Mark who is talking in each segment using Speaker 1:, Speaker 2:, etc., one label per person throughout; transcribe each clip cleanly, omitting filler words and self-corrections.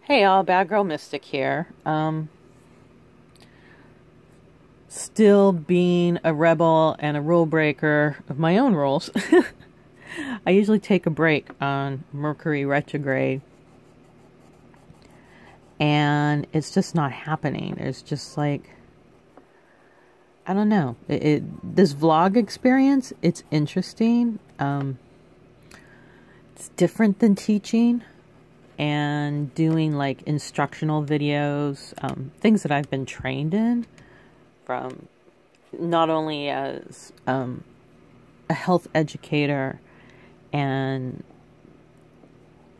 Speaker 1: Hey all, Bad Girl Mystic here. Still being a rebel and a rule breaker of my own rules. I usually take a break on Mercury retrograde. And it's just not happening. It's just like, I don't know. This vlog experience, it's interesting. It's different than teaching and doing like instructional videos, things that I've been trained in from not only as a health educator and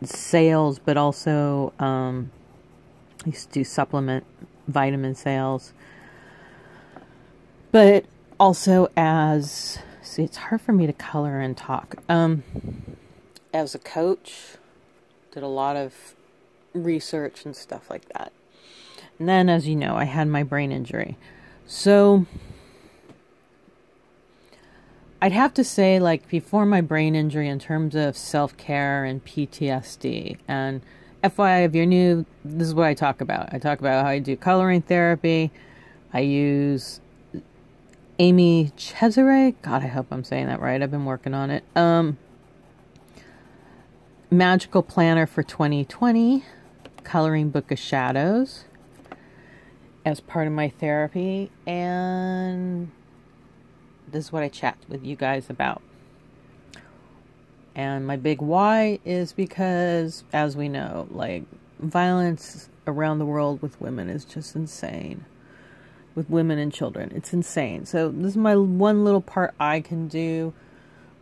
Speaker 1: sales, but also I used to do supplement vitamin sales, but also as, see, it's hard for me to color and talk, as a coach. Did a lot of research and stuff like that. And then, as you know, I had my brain injury. So I'd have to say, like, before my brain injury, in terms of self-care and PTSD, and FYI, if you're new, this is what I talk about. I talk about how I do coloring therapy. I use Amy Cesare. God, I hope I'm saying that right. I've been working on it. Magical Planner for 2020, Coloring Book of Shadows as part of my therapy, and this is what I chat with you guys about. And my big why is because, as we know, like, violence around the world with women is just insane. With women and children, it's insane. So this is my one little part I can do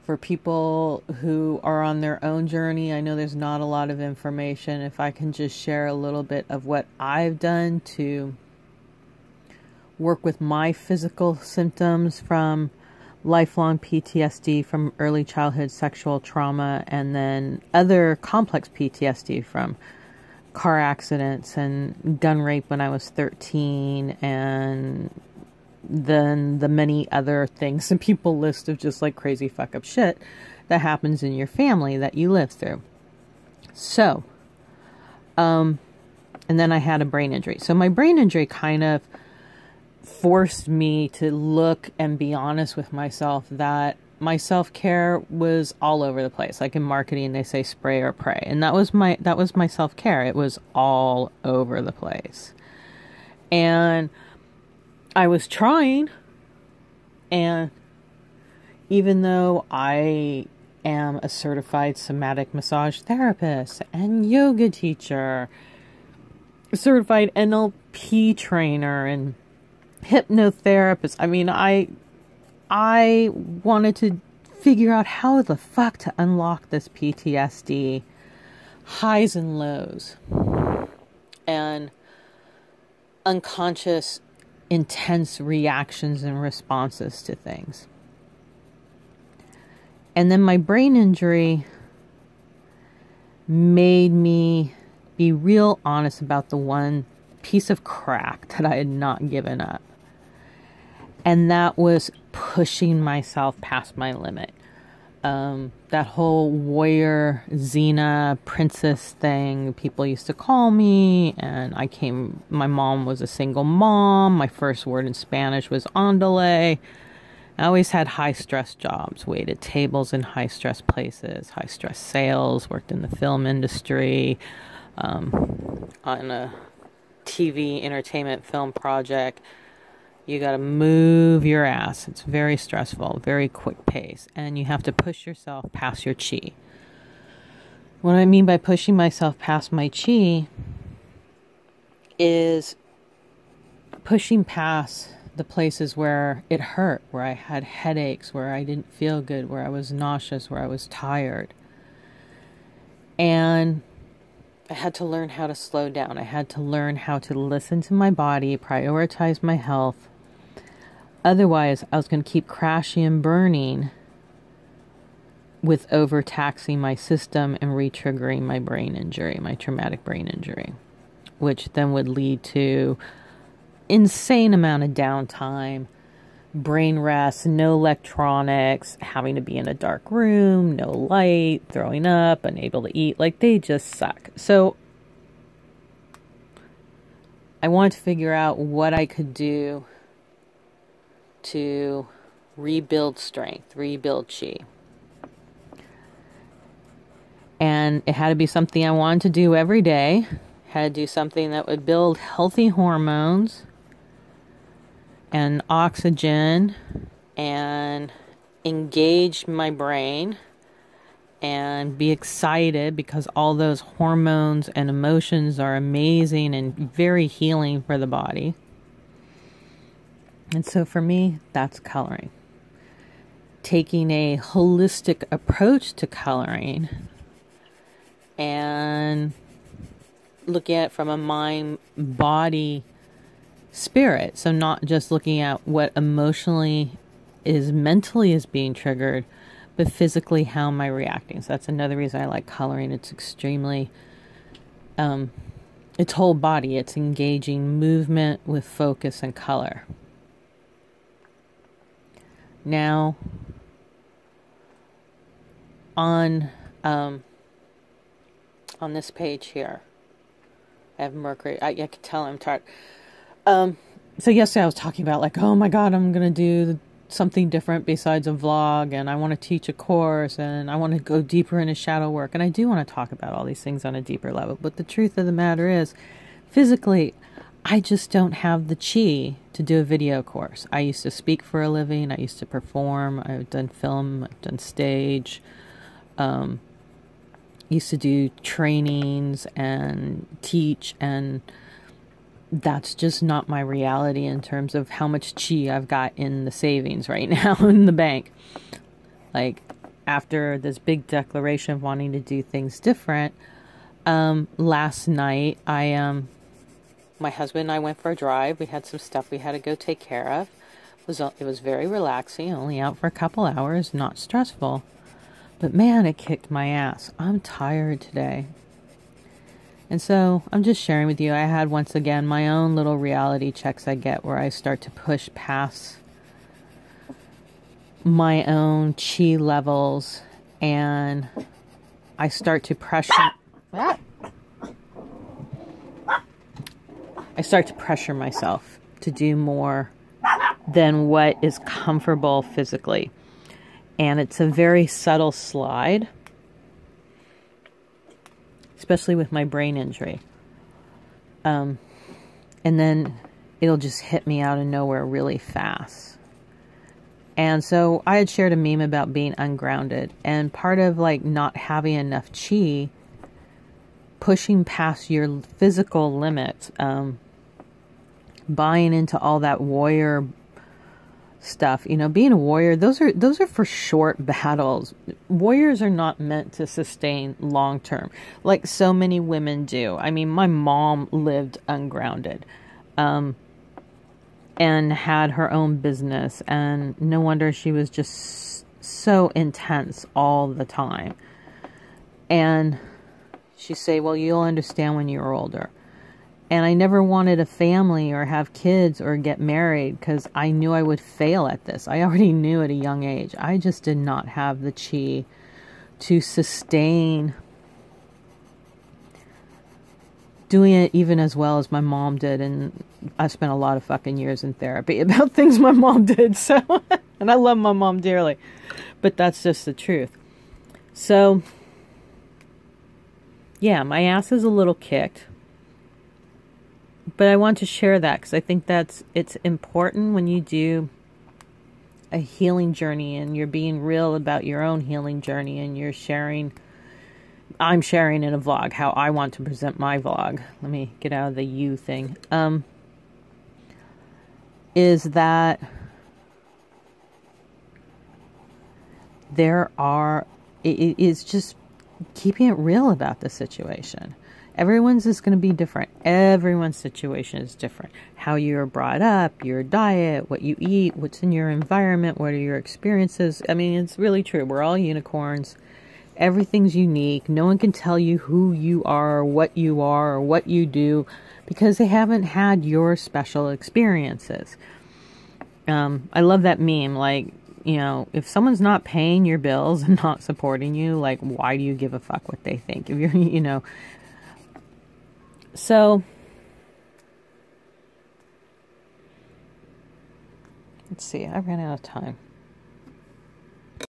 Speaker 1: for people who are on their own journey. I know there's not a lot of information. If I can just share a little bit of what I've done to work with my physical symptoms from lifelong PTSD from early childhood sexual trauma, and then other complex PTSD from car accidents and gun rape when I was 13, and then the many other things and people list of just like crazy fuck up shit that happens in your family that you live through. So, and then I had a brain injury. So my brain injury kind of forced me to look and be honest with myself that my self-care was all over the place. Like in marketing, they say spray or pray. And that was my self-care. It was all over the place. And I was trying, and even though I am a certified somatic massage therapist and yoga teacher, certified NLP trainer and hypnotherapist, I mean, I wanted to figure out how the fuck to unlock this PTSD highs and lows and unconscious intense reactions and responses to things. And then my brain injury made me be real honest about the one piece of crack that I had not given up. And that was pushing myself past my limit. That whole warrior Xena princess thing, people used to call me, and my mom was a single mom. My first word in Spanish was andale. I always had high stress jobs, waited tables in high stress places, high stress sales, worked in the film industry, on a TV entertainment film project. You got to move your ass. It's very stressful, very quick pace. And you have to push yourself past your chi. What I mean by pushing myself past my chi is pushing past the places where it hurt, where I had headaches, where I didn't feel good, where I was nauseous, where I was tired. And I had to learn how to slow down. I had to learn how to listen to my body, prioritize my health. Otherwise, I was going to keep crashing and burning with overtaxing my system and re-triggering my brain injury, my traumatic brain injury, which then would lead to insane amount of downtime, brain rest, no electronics, having to be in a dark room, no light, throwing up, unable to eat. Like, they just suck. So I wanted to figure out what I could do to rebuild strength, rebuild chi. And it had to be something I wanted to do every day. Had to do something that would build healthy hormones and oxygen and engage my brain and be excited, because all those hormones and emotions are amazing and very healing for the body. And so for me, that's coloring. Taking a holistic approach to coloring and looking at it from a mind, body, spirit. So not just looking at what mentally is being triggered, but physically, how am I reacting? So that's another reason I like coloring. It's extremely, it's whole body. It's engaging movement with focus and color. Now, on this page here, I have Mercury. I can tell I'm tired. So yesterday I was talking about like, oh my God, I'm going to do something different besides a vlog, and I want to teach a course, and I want to go deeper into shadow work. And I do want to talk about all these things on a deeper level. But the truth of the matter is, physically, I just don't have the chi to do a video course. I used to speak for a living. I used to perform. I've done film. I've done stage. Used to do trainings and teach, and that's just not my reality in terms of how much chi I've got in the savings right now in the bank. Like, after this big declaration of wanting to do things different, last night my husband and I went for a drive. We had some stuff we had to go take care of. It was very relaxing, only out for a couple hours, not stressful. But man, it kicked my ass. I'm tired today. And so I'm just sharing with you, I had once again my own little reality checks I get where I start to push past my own chi levels, and I start to pressure myself to do more than what is comfortable physically. And it's a very subtle slide, especially with my brain injury. And then it'll just hit me out of nowhere really fast. And so I had shared a meme about being ungrounded, and part of like not having enough chi, pushing past your physical limits, buying into all that warrior stuff. You know, being a warrior, those are for short battles. Warriors are not meant to sustain long term, like so many women do. I mean, my mom lived ungrounded, and had her own business, and no wonder she was just so intense all the time. And she'd say, well, you'll understand when you're older. And I never wanted a family or have kids or get married because I knew I would fail at this. I already knew at a young age. I just did not have the chi to sustain doing it even as well as my mom did. And I spent a lot of fucking years in therapy about things my mom did. So, and I love my mom dearly, but that's just the truth. So, yeah, my ass is a little kicked. But I want to share that because I think it's important when you do a healing journey and you're being real about your own healing journey, and I'm sharing in a vlog how I want to present my vlog. Let me get out of the you thing. Is that it is just keeping it real about the situation. Everyone's is going to be different. Everyone's situation is different. How you're brought up, your diet, what you eat, what's in your environment, what are your experiences. I mean, it's really true. We're all unicorns. Everything's unique. No one can tell you who you are or what you do because they haven't had your special experiences. I love that meme. Like, you know, if someone's not paying your bills and not supporting you, like, why do you give a fuck what they think? If you're, you know... So, Let's see, I ran out of time.